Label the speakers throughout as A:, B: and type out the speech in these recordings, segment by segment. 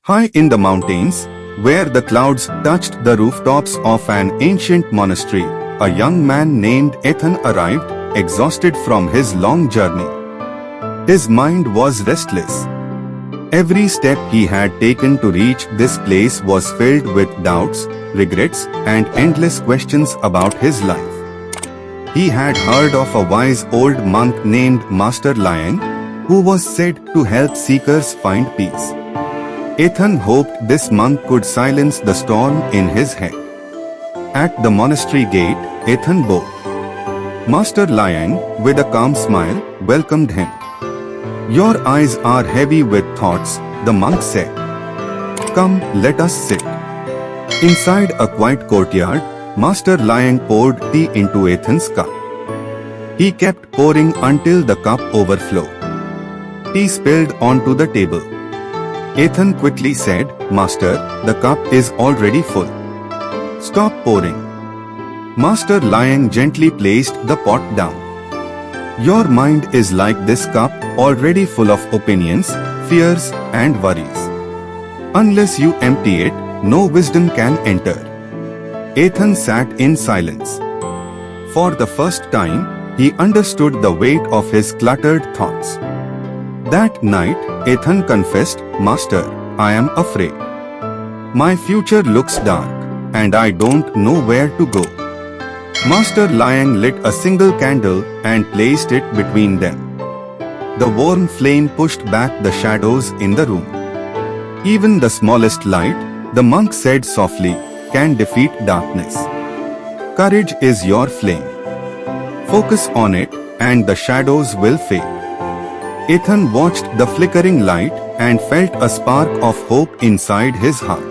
A: High in the mountains, where the clouds touched the rooftops of an ancient monastery, a young man named Ethan arrived, exhausted from his long journey. His mind was restless. Every step he had taken to reach this place was filled with doubts, regrets, and endless questions about his life. He had heard of a wise old monk named Master Lion, who was said to help seekers find peace. Ethan hoped this monk could silence the storm in his head. At the monastery gate, Ethan bowed. Master Lion, with a calm smile, welcomed him. "Your eyes are heavy with thoughts," the monk said. "Come, let us sit." Inside a quiet courtyard, Master Lion poured tea into Ethan's cup. He kept pouring until the cup overflowed. Tea spilled onto the table. Ethan quickly said, "Master, the cup is already full. Stop pouring." Master Lion gently placed the pot down. "Your mind is like this cup, already full of opinions, fears, and worries. Unless you empty it, no wisdom can enter." Ethan sat in silence. For the first time, he understood the weight of his cluttered thoughts. That night, Ethan confessed, "Master, I am afraid. My future looks dark, and I don't know where to go." Master Lion lit a single candle and placed it between them. The warm flame pushed back the shadows in the room. "Even the smallest light," the monk said softly, "can defeat darkness. Courage is your flame. Focus on it, and the shadows will fade." Ethan watched the flickering light and felt a spark of hope inside his heart.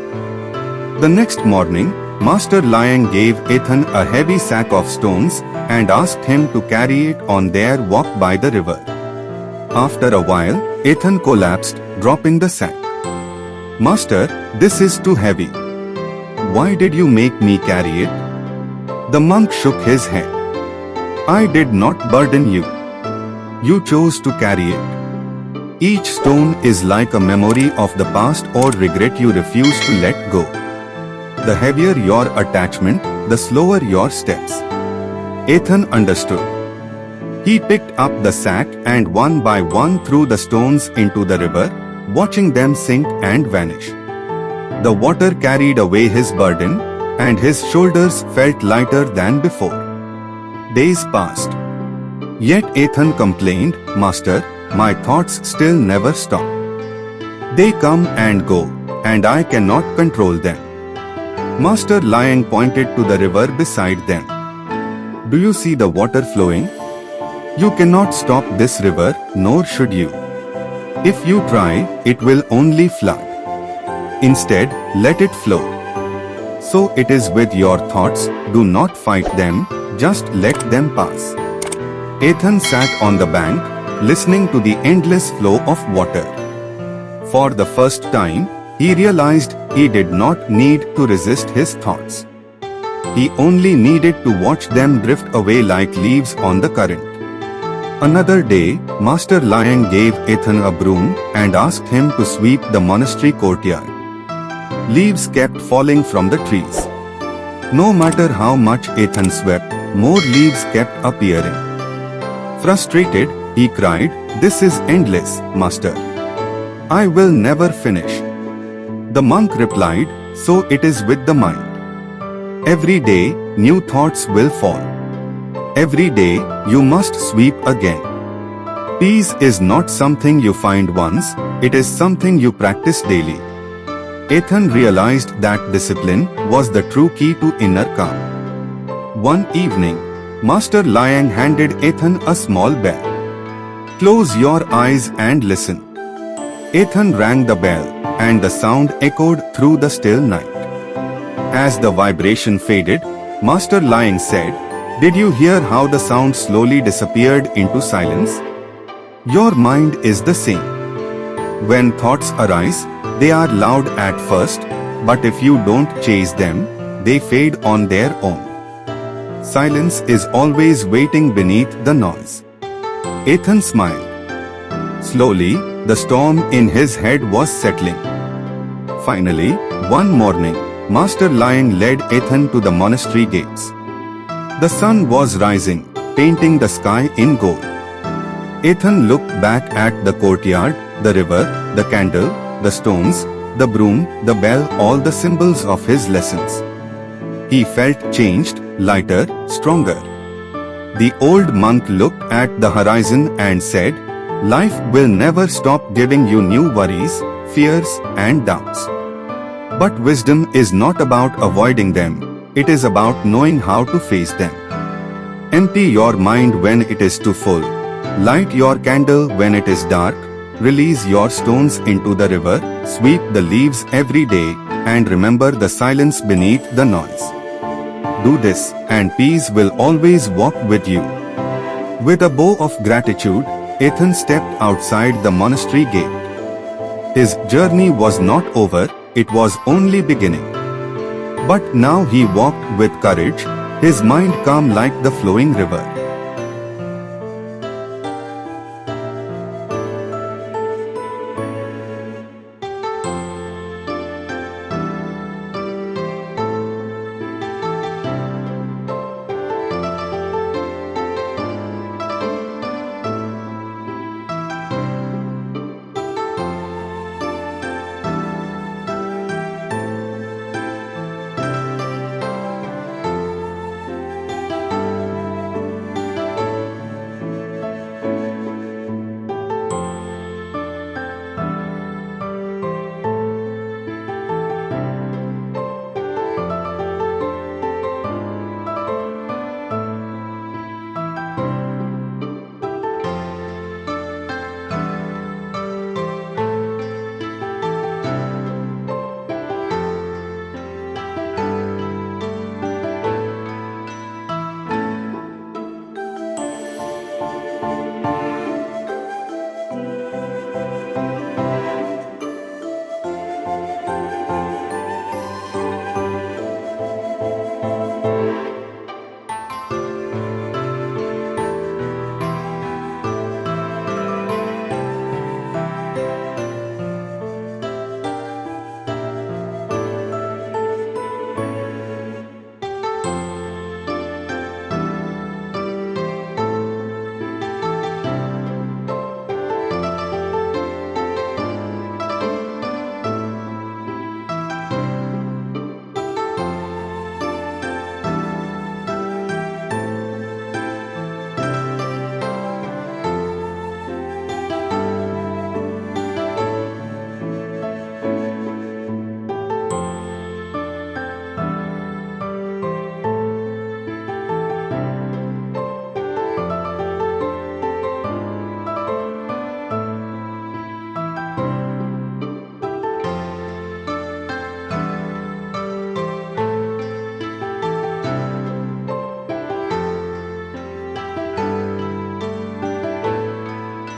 A: The next morning, Master Lion gave Ethan a heavy sack of stones and asked him to carry it on their walk by the river. After a while, Ethan collapsed, dropping the sack. "Master, this is too heavy. Why did you make me carry it?" The monk shook his head. "I did not burden you. You chose to carry it. Each stone is like a memory of the past or regret you refuse to let go. The heavier your attachment, the slower your steps." Ethan understood. He picked up the sack and one by one threw the stones into the river, watching them sink and vanish. The water carried away his burden, and his shoulders felt lighter than before. Days passed. Yet Ethan complained, "Master, my thoughts still never stop. They come and go, and I cannot control them." Master Lion pointed to the river beside them. "Do you see the water flowing? You cannot stop this river, nor should you. If you try, it will only flood. Instead, let it flow. So it is with your thoughts, do not fight them, just let them pass." Ethan sat on the bank, listening to the endless flow of water. For the first time, he realized he did not need to resist his thoughts. He only needed to watch them drift away like leaves on the current. Another day, Master Lion gave Ethan a broom and asked him to sweep the monastery courtyard. Leaves kept falling from the trees. No matter how much Ethan swept, more leaves kept appearing. Frustrated, he cried, "This is endless, Master. I will never finish." The monk replied, "So it is with the mind. Every day, new thoughts will fall. Every day, you must sweep again. Peace is not something you find once, it is something you practice daily." Ethan realized that discipline was the true key to inner calm. One evening, Master Lion handed Ethan a small bell. "Close your eyes and listen." Ethan rang the bell, and the sound echoed through the still night. As the vibration faded, Master Lion said, "Did you hear how the sound slowly disappeared into silence? Your mind is the same. When thoughts arise, they are loud at first, but if you don't chase them, they fade on their own. Silence is always waiting beneath the noise." Ethan smiled. Slowly, the storm in his head was settling. Finally, one morning, Master Lion led Ethan to the monastery gates. The sun was rising, painting the sky in gold. Ethan looked back at the courtyard, the river, the candle, the stones, the broom, the bell, all the symbols of his lessons. He felt changed, lighter, stronger. The old monk looked at the horizon and said, "Life will never stop giving you new worries, fears, and doubts. But wisdom is not about avoiding them, it is about knowing how to face them. Empty your mind when it is too full. Light your candle when it is dark. Release your stones into the river, sweep the leaves every day, and remember the silence beneath the noise. Do this, and peace will always walk with you." With a bow of gratitude, Ethan stepped outside the monastery gate. His journey was not over, it was only beginning. But now he walked with courage, his mind calm like the flowing river.